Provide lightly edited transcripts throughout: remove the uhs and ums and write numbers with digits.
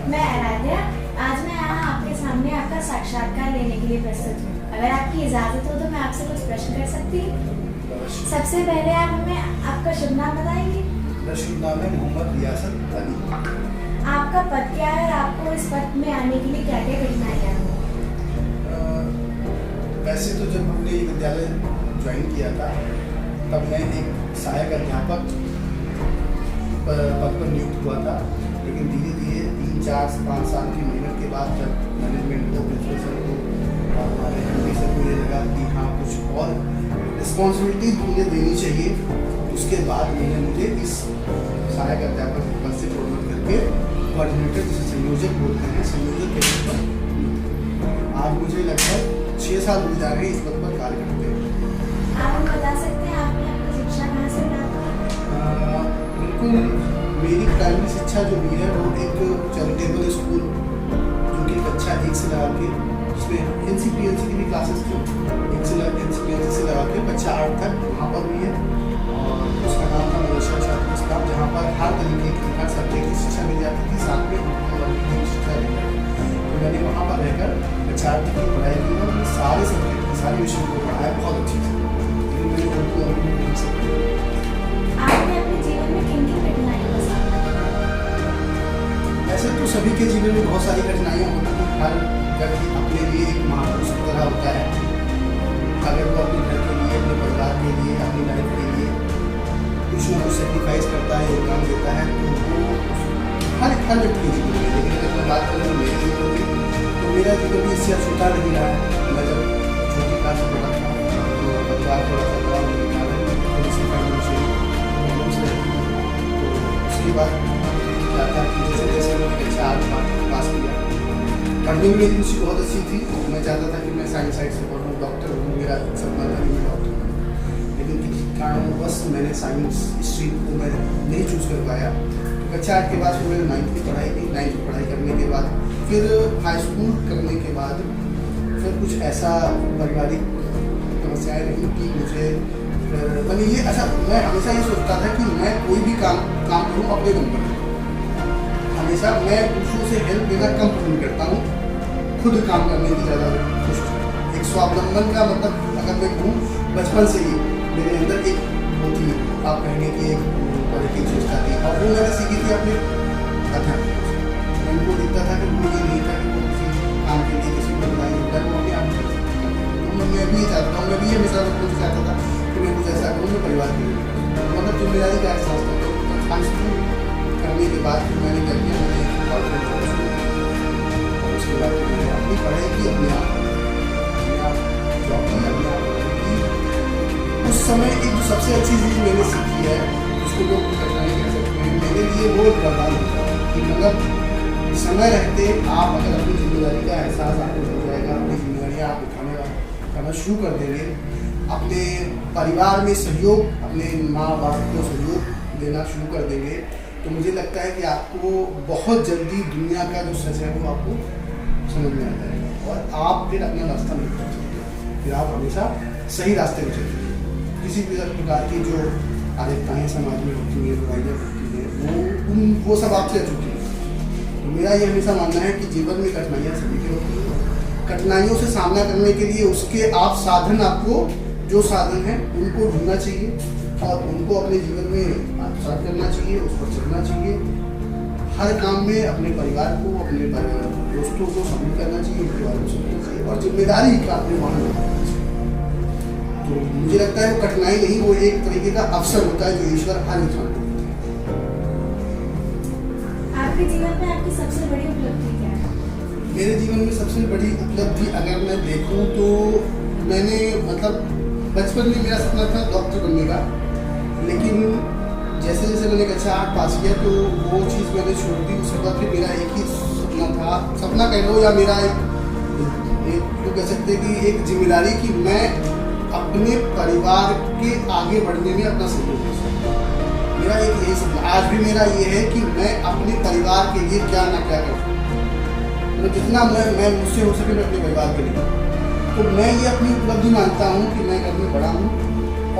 मैं आराध्या। आज मैं यहाँ आपके सामने आपका साक्षात्कार लेने के लिए प्रस्तुत हूँ। अगर आपकी इजाज़त हो तो मैं आपसे कुछ प्रश्न कर सकती हूँ। सबसे पहले आप हमें आपका शुभ नाम बताएंगे? मेरा शुभ नाम है मोहम्मद रियासत अली। आपका पद क्या है और आपको इस पद में आने के लिए क्या क्या कठिनाइयाँ हुई? वैसे तो जब हमने ये विद्यालय ज्वाइन किया था तब मैं एक सहायक अध्यापक पद पर नियुक्त हुआ था, लेकिन धीरे धीरे 3-4-5 साल की मेहनत के बाद जब मैनेजमेंट को, प्रिंसिपल सर को और हमारे एमडी सर को ये लगा कि हाँ कुछ और रिस्पॉन्सिबिलिटी मुझे देनी चाहिए, उसके बाद मुझे इस सहायक अध्यापक पद से प्रोमोट करके कोऑर्डिनेटर, जिसे संयोजक बोलते हैं, संयोजक के पद पर आज मुझे लगभग 6 साल हो जा रहे इस पद पर कार्य करते हैं। आप हमें बता सकते हैं आपने अपनी शिक्षा कहाँ से प्राप्त की? बिल्कुल, मेरी प्राइमरी शिक्षा जो हुई है वो एक चैरिटेबल स्कूल जो कि कक्षा 1 से लगा के, जिसमें NCPNC की भी क्लासेस थी, 1 से NCPNC से लगा के कक्षा 8 तक वहाँ पर हुई है। और उसका नाम था मदरसा छात्र स्टाफ, जहाँ पर हर तरीके की, हर सब्जेक्ट की शिक्षा मिल जाती थी, साथ में शिक्षा दी जाती थी। तो मैंने वहाँ पर रहकर कक्षा 8 तक की पढ़ाई की और सारे सब्जेक्ट की, सारे विषयों को पढ़ाया बहुत अच्छी से, लेकिन मैंने उनको अभी नहीं सकता। आपने अपने जीवन में किन किन कठिनाइयों का सामना किया? ऐसे तो सभी के जीवन में बहुत सारी कठिनाइयाँ होती हैं। हर व्यक्ति अपने लिए एक महापुरुष की तरह होता है। अगर वो अपने घर के लिए, अपने परिवार के लिए, अपनी लाइफ के लिए कुछ ना कुछ सेक्रीफाइस करता है, योगदान देता है, तो वो हर व्यक्ति के जीवन में। लेकिन अगर मैं बात करूँ मेरे जीवन में, तो मेरा जीवन भी इससे छोटा नहीं रहा है। मैं जब छोटी क्लास में पढ़ा था तो परिवार थोड़ा सा बड़ा होने के कारण थोड़ी सी फाइनेंशियल प्रॉब्लम्स रही। तो उसके बाद क्या था कि जैसे जैसे मैंने कक्षा 8 पास किया, पढ़ने में मेरी रुचि बहुत अच्छी थी। मैं चाहता था कि मैं साइंस साइड से पढ़ूँ, डॉक्टर हूँ, मेरा सपना था कि मैं डॉक्टर हूँ। लेकिन किसी कारणवश मैंने साइंस स्ट्रीम को मैं नहीं चूज़ कर पाया। तो कक्षा 8 के बाद फिर मैंने 9th की पढ़ाई की। 9th की पढ़ाई करने के बाद फिर हाई स्कूल करने के बाद फिर कुछ ऐसा पारिवारिक समस्याएँ रही कि मुझे मतलब ये अच्छा, मैं हमेशा ये सोचता था कि मैं कोई भी काम करूँ अपने दम पर। हमेशा मैं दूसरों से हेल्प लेना कम पसंद करता हूँ, खुद काम करने की ज़्यादा कोशिश करता हूँ। एक स्वावलंबन का मतलब अगर मैं कहूँ, बचपन से ही मेरे अंदर एक वो थी, आप कहेंगे कि एक क्वालिटी चेष्टा थी, और वो मैंने सीखी थी अपने अध्यापकों से। मैं उनको देखता था कि वो ये नहीं था कि वो किसी काम के लिए किसी को बुलाई होता है, वो अपने आप कर सकते हैं। तो मैं भी चाहता हूँ, मैं भी हमेशा कुछ चाहता था कि मैं कुछ ऐसा करूँ, मैं परिवार के लिए मतलब जिम्मेदारी का एहसास करता हूँ। हाई स्कूल करने के बाद फिर मैंने क्या किया, मैंने कॉलेज जॉब शुरू की और उसके बाद फिर मैंने अपनी पढ़ाई की, अपने आप जॉब की, अपने आप की। उस समय एक जो सबसे अच्छी चीज़ मैंने सीखी है, उसको लोग कठिनाई कह सकते हैं, मेरे लिए वो वरदान होता है कि मतलब समय रहते आप अगर अपनी जिम्मेदारी का एहसास आपको हो जाएगा, अपनी जिम्मेदारियाँ आप करना शुरू कर देंगे, अपने परिवार में सहयोग, अपने माँ बाप को सहयोग देना शुरू कर देंगे, तो मुझे लगता है कि आपको बहुत जल्दी दुनिया का जो सच है वो आपको समझ में आ जाएगा और आप फिर अपना रास्ता नहीं कर सकते। फिर आप हमेशा सही रास्ते पर चलेंगे। किसी भी प्रकार की जो आदतें समाज में होती हैं, बुराइयाँ होती हैं, वो सब आपसे अछूती हैं। तो मेरा ये हमेशा मानना है कि जीवन में कठिनाइयाँ सभी की होती हैं। कठिनाइयों से सामना करने के लिए उसके आप साधन, आपको जो साधन हैं उनको ढूंढना चाहिए और उनको अपने जीवन में आत्मसात करना चाहिए, उस पर चलना चाहिए। हर काम में अपने परिवार को, अपने दोस्तों को शामिल करना चाहिए, परिवार को शामिल चाहिए और जिम्मेदारी का अपने वहाँ करना चाहिए। तो मुझे लगता है वो कठिनाई नहीं, वो एक तरीके का अवसर होता है जो ईश्वर हर इंसान को देता है। आपके जीवन में आपकी सबसे बड़ी उपलब्धि क्या है? मेरे जीवन में सबसे बड़ी उपलब्धि अगर मैं देखूं तो मैंने मतलब बचपन में मेरा सपना था डॉक्टर बनने का, लेकिन जैसे जैसे मैंने कक्षा 8 पास किया तो वो चीज़ मैंने छोड़ दी। उसके बाद फिर मेरा एक ही सपना था, सपना कह लो या मेरा एक तो कह सकते हैं कि एक जिम्मेदारी कि मैं अपने परिवार के आगे बढ़ने में अपना सहयोग कर सकूँ। मेरा एक यही सपना आज भी मेरा ये है कि मैं अपने परिवार के लिए क्या ना क्या करूँ, मतलब जितना मैं मुझसे हो सके मैं अपने परिवार के लिए। तो मैं ये अपनी उपलब्धि मानता हूँ कि मैं घर में बड़ा हूँ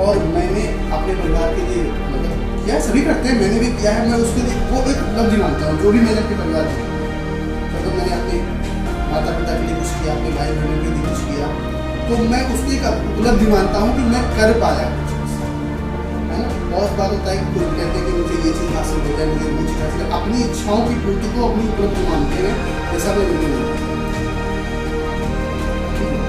और मैंने अपने परिवार के लिए मतलब किया, सभी करते हैं, मैंने भी किया है। मैं उसके लिए वो एक उपलब्धि मानता हूँ जो भी मैंने अपने परिवार के लिए। तो मैंने अपने माता पिता के लिए कुछ किया, अपने भाई बहनों के लिए कुछ किया, तो मैं उसको एक उपलब्धि मानता हूँ कि मैं कर पाया कुछ, है ना। बहुत बार होता है कि कोई कहते हैं कि मुझे ये चीज़ हासिल हो जाए, मुझे वो चीज़ हासिल, अपनी इच्छाओं की पूर्ति को अपनी उपलब्धि मानते हैं, ऐसा मैं नहीं मानता।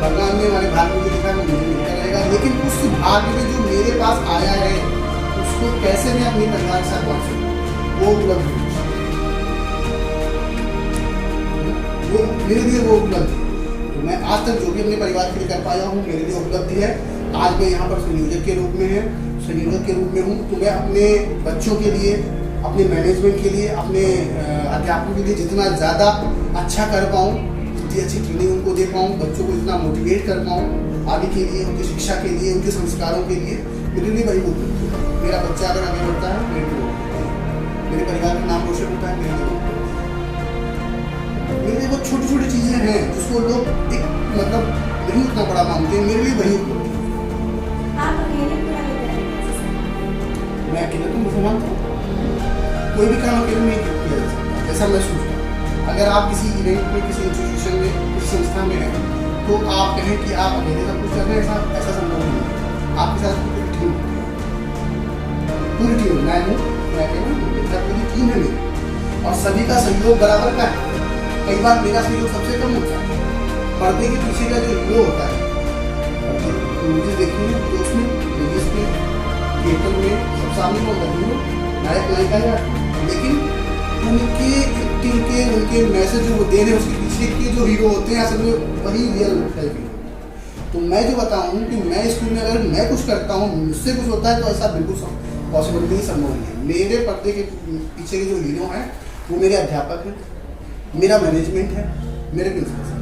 भगवान ने हमारे भाग्य में लिखा है, मुझे मिलता रहेगा, लेकिन उस भाग्य में जो मेरे पास आया है उसको कैसे मैं अपने परिवार के साथ पहुँचूँ, वो उपलब्धि, वो मेरे लिए वो उपलब्धि। तो मैं आज तक जो भी अपने परिवार के लिए कर पाया हूँ मेरे लिए उपलब्धि है। आज मैं यहाँ पर संयोजक के रूप में हूँ, तो मैं अपने बच्चों के लिए, अपने मैनेजमेंट के लिए, अपने अध्यापकों के लिए जितना ज़्यादा अच्छा कर पाऊँ, जितनी अच्छी ट्रेनिंग उनको दे पाऊँ, बच्चों को जितना मोटिवेट कर पाऊँ आगे के लिए, उनकी शिक्षा के लिए, उनके संस्कारों के लिए, मेरे लिए बड़ी उपलब्धि है। मेरा बच्चा अगर आगे बढ़ता है मेरे लिए, मेरे परिवार का नाम रोशन होता है मेरे लिए वो छोटी छोटी चीज़ें हैं जिसको लोग एक मतलब नहीं उतना बड़ा मानते हैं, मेरे लिए वही उपलब्धि। आप अकेले पूरा विद्यालय कैसे संभालते? मैं अकेले तो नहीं मानता हूँ, कोई भी काम अकेले नहीं किया जा सकता। जैसा मैं सोचता हूँ, अगर आप किसी इवेंट में, किसी इंस्टीट्यूशन में, किसी संस्था में हैं, तो आप कहें कि आप अकेले सब कुछ कर रहे हैं, ऐसा संभव नहीं है। आपके साथ पूरी टीम, मैं हूँ, मैं अकेला हूँ, मेरे साथ पूरी टीम है मेरी, और सभी का सहयोग बराबर का है। कई बार मेरा सहयोग सबसे कम होता है। पर्दे के पीछे का जो हीरो होता है, मूवीज देखी है तो उसमें मूवीज में, थिएटर में सब सामने होता है हीरो, नायक नायिका है, लेकिन उनके एक्टिंग के, उनके मैसेज जो वो दे रहे हैं उसके पीछे के जो हीरो होते हैं असल में वही रियल लाइफ हीरो। तो मैं जो बताऊँ कि मैं स्कूल में अगर मैं कुछ करता हूँ, मुझसे कुछ होता है, तो ऐसा बिल्कुल पॉसिबल नहीं, संभव नहीं है। मेरे पर्दे के पीछे के जो हीरो हैं वो मेरे अध्यापक हैं, मेरा मैनेजमेंट है, मेरे प्रिंसिपल हैं।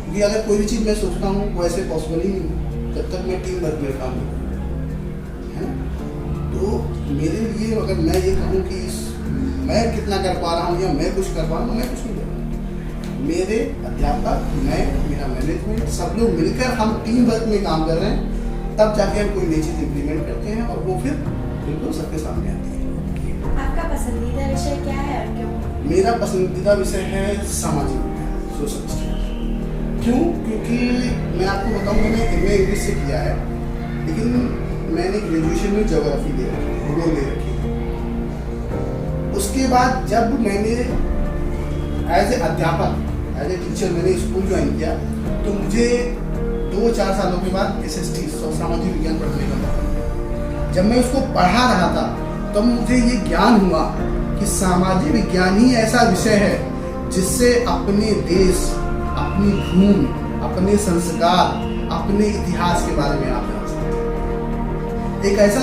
क्योंकि अगर कोई भी चीज़ मैं सोचता हूँ वो ऐसे पॉसिबल ही नहीं जब तक मैं टीम वर्क में काम नहीं करूँ, है ना। तो मेरे लिए अगर मैं ये कहूँ कि मैं कितना कर पा रहा हूँ या मैं कुछ कर पा रहा हूँ, मैं कुछ नहीं कर रहा हूँ। मेरे अध्यापक, मैं, मेरा मैनेजमेंट, सब लोग मिलकर हम टीम वर्क में काम कर रहे हैं, तब जाके हम कोई नई चीज़ इम्प्लीमेंट करते हैं और वो फिर बिल्कुल सबके सामने आती है। आपका पसंदीदा विषय क्या है और क्यों? मेरा पसंदीदा विषय है सामाजिक विज्ञान, सोशल स्टडीज। क्यों? क्योंकि मैं आपको बताऊं, मैंने MA इंग्लिश से किया है, लेकिन मैंने ग्रेजुएशन में ज्योग्राफी ले रखी, भूगोल ले रखी है। उसके बाद जब मैंने एज ए अध्यापक, एज ए टीचर मैंने स्कूल ज्वाइन किया, तो मुझे 2-4 सालों के बाद SST सामाजिक विज्ञान पढ़ने का मौका मिला। जब मैं उसको पढ़ा रहा था तब मुझे ये ज्ञान हुआ कि सामाजिक विज्ञान ही ऐसा विषय है जिससे अपने देश, अपनी भूमि, अपने संस्कार, अपने इतिहास के बारे में आप जान सकते हैं। एक ऐसा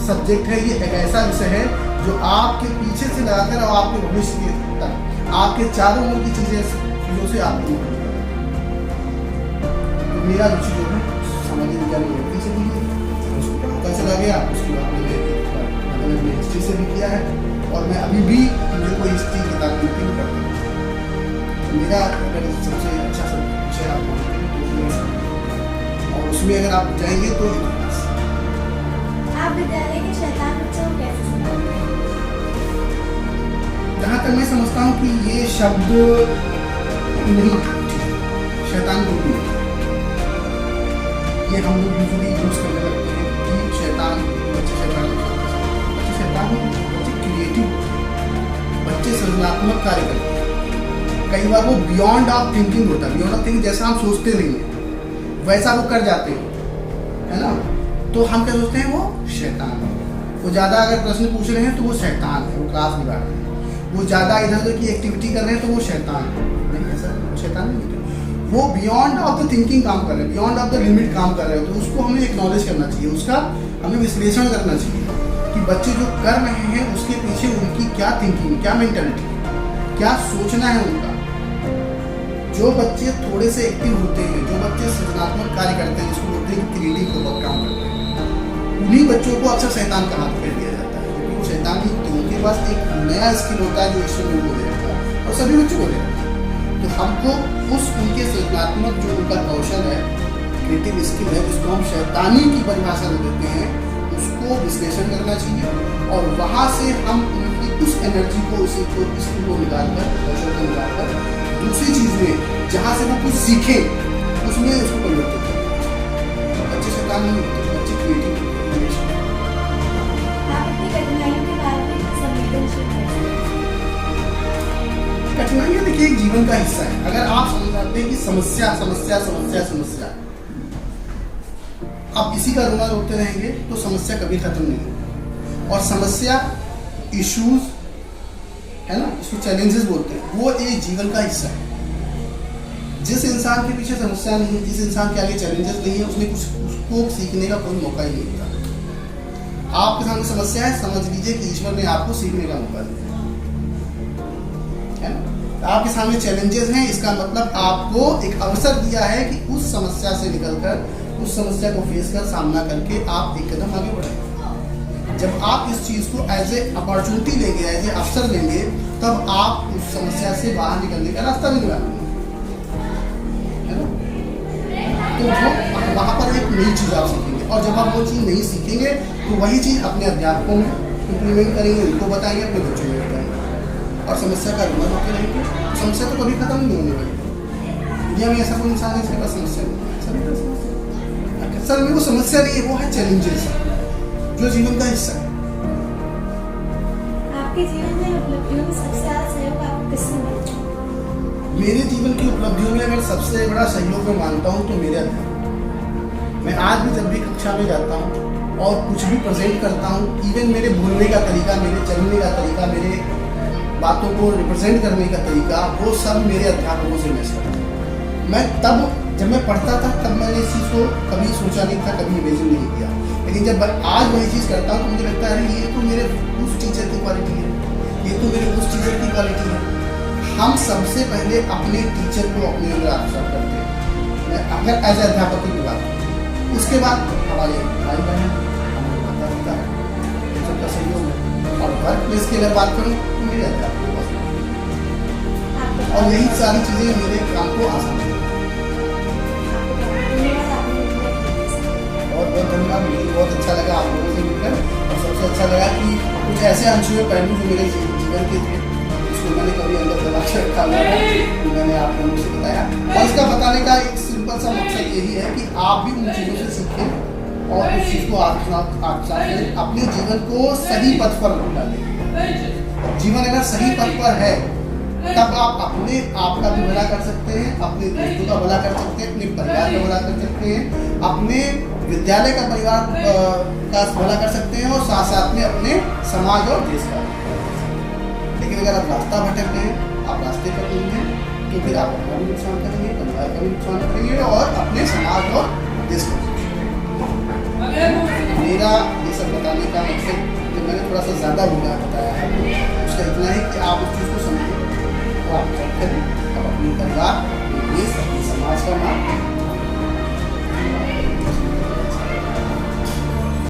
सब्जेक्ट है, ये एक ऐसा विषय है जो आपके पीछे से लगाकर और आपके भविष्य तक, आपके चारों ओर की चीज़ों से आपको तो मेरा रुचि जो है सामाजिक विज्ञान में से भी उसको पता चला गया। उसके बाद मैंने हिस्ट्री से भी किया है और मैं अभी भी मुझे कोई हिस्ट्री किताब मिलती नहीं पढ़ती। मेरा अगर सबसे अच्छा सब विषय आप मानते हैं और उसमें अगर आप जाएंगे तो इतिहास। आप विद्यालय के शैतान बच्चों को कैसे संभालते हैं? जहाँ तक मैं समझता हूँ कि ये शब्द नहीं, शैतान को नहीं, ये हम लोग यूजुअली यूज करने लगते हैं कि शैतान, बच्चे शैतान, बच्चे शैतान, बच्चे क्रिएटिव, बच्चे सृजनात्मक कार्य करते हैं। कई बार वो बियॉन्ड ऑफ थिंकिंग होता है, बियॉन्ड ऑफ थिंकिंग जैसा हम सोचते नहीं हैं वैसा वो कर जाते हैं, है ना। तो हम क्या सोचते हैं, वो शैतान है। वो ज़्यादा अगर प्रश्न पूछ रहे हैं तो वो शैतान है, वो क्लास बिगाड़ रहे हैं। वो ज़्यादा इधर उधर की एक्टिविटी कर रहे हैं तो वो शैतान है। नहीं, ऐसा शैतान नहीं है, वो बियॉन्ड ऑफ द थिंकिंग काम कर रहे हैं, बियॉन्ड ऑफ द लिमिट काम कर रहे हैं। तो उसको हमें एक्नॉलेज करना चाहिए, उसका हमें विश्लेषण करना चाहिए कि बच्चे जो कर रहे हैं उसके पीछे उनकी क्या थिंकिंग, क्या मेंटालिटी, क्या सोचना है उनका। जो बच्चे थोड़े से एक्टिव होते हैं, जो बच्चे सृजनात्मक कार्य करते हैं, जिसको बोलते हैं क्रिएटिव पूर्वक काम करते हैं, उन्हीं बच्चों को अक्सर शैतान का हाथ फेर दिया जाता है, क्योंकि वो शैतान ही होते हैं। उनके पास एक नया स्किल होता है जो ईश्वर को दे देता है और सभी बच्चों को दे देता है। तो हमको उस उनके सृजनात्मक जो उनका कौशल है, क्रिएटिव स्किल है, जिसको हम शैतानी की परिभाषा में देते हैं, उसको विश्लेषण करना चाहिए और वहाँ से हम उनकी उस एनर्जी को, उसी को, स्किल को निकालकर, कौशल को निकालकर दूसरी चीज में जहाँ से वो कुछ सीखे उसमें उसको परिवर्तित करें। बच्चे शैतान नहीं होते, बच्चे क्रिएटिव। आप इतनी कठिनाइयों के बाद भी संवेदनशील हैं। कठिनाइयाँ देखिए एक जीवन का हिस्सा है। अगर आप समझते हैं कि समस्या समस्या समस्या समस्या, आप इसी का रोना रोकते रहेंगे तो समस्या कभी खत्म नहीं होगी। और समस्या, इश्यूज है ना, इसको चैलेंजेस बोलते हैं, वो एक जीवन का हिस्सा है। जिस इंसान के पीछे समस्या नहीं है, जिस इंसान के आगे चैलेंजेस नहीं है, उसको सीखने का कोई मौका ही नहीं मिलता। आपके सामने समस्या है, समझ लीजिए कि ईश्वर ने आपको सीखने का मौका दिया है ना। आपके सामने चैलेंजेस हैं, इसका मतलब आपको एक अवसर दिया है कि उस समस्या से निकलकर, उस समस्या को फेस कर, सामना करके आप एक कदम आगे बढ़ें। जब आप इस चीज को एज ए अपॉर्चुनिटी लेंगे, एज ए अवसर लेंगे, तब आप उस समस्या से बाहर निकलने का रास्ता भी निकालेंगे, है ना। तो वो वहाँ पर एक नई चीज आप सीखेंगे, और जब आप वो चीज नहीं सीखेंगे तो वही चीज अपने अध्यापकों में इम्प्लीमेंट करेंगे, उनको बताएंगे, अपने बच्चों में बताएंगे, और समस्या का रोना होते रहेंगे। समस्या तो कभी खत्म नहीं होने वाली। दुनिया में ऐसा कोई इंसान है जिसके पास समस्या नहीं है, सभी का समस्या। असल में वो समस्या नहीं है, वो है चैलेंजेस, जो जीवन का हिस्सा है। आपके जीवन में उपलब्धियों में सबसे ज्यादा सहयोग आपको किसने मिला? मेरे जीवन की उपलब्धियों में अगर सबसे बड़ा सहयोग मैं मानता हूँ तो मेरे अध्यापक। मैं आज भी जब भी कक्षा में जाता हूँ और कुछ भी प्रेजेंट करता हूँ, इवन मेरे बोलने का तरीका, मेरे चलने का तरीका, मेरे बातों को रिप्रेजेंट करने का तरीका, वो सब मेरे अध्यापकों से मैं सीखता हूँ। मैं तब जब मैं पढ़ता था तब मैंने इस चीज़ को कभी सोचा नहीं था, कभी इमेजिन नहीं किया, लेकिन जब आज वही चीज़ करता हूँ तो मुझे लगता है ये तो मेरे उस टीचर की क्वालिटी है, ये तो मेरे उस टीचर की क्वालिटी है। हम सबसे पहले अपने टीचर को अपने अंदर आकर्षित करते हैं, अगर एज अध्यापक की बात, उसके बाद हमारे भाई बहन, हमारे माता पिता, सबका सहयोग है। और वर्क प्लेस की अगर बात करूँ तो मेरे अध्यापक, और यही सारी चीज़ें मेरे काम को आसान है। बहुत बहुत धन्यवाद, मुझे बहुत अच्छा लगा आप लोगों से मिलकर, और सबसे अच्छा लगा कि कुछ ऐसे अनछुए पहलू जो मेरे जीवन के थे, उसको मैंने कभी अंदर दबा के रखा हुआ है, मैंने आप लोगों से बताया। और इसका बताने का एक सिंपल सा मकसद यही है कि आप भी उन चीज़ों से सीखें और उस चीज़ को आत्मसात करें, अपने जीवन को सही पथ पर डालें। जीवन अगर सही पथ पर है तब आप अपने आप का भी भला कर सकते हैं, अपने दोस्तों का भला कर सकते हैं, अपने परिवार का भला कर सकते हैं, अपने विद्यालय का परिवार का भला कर सकते हैं, और साथ साथ में अपने समाज और देश का। लेकिन अगर आप रास्ता भटक रहे हैं, आप रास्ते पर नहीं हैं, तो फिर आप अपना भी नुकसान करेंगे, परिवार का भी नुकसान करेंगे, और अपने समाज और देश का। मेरा ये सब बताने का मकसद, जो मैंने थोड़ा सा ज़्यादा बताया है, उसका इतना है कि आप उस चीज़ को समझें, आप चेक करें, आप अपने परिवार, अपने देश, अपने समाज का नाम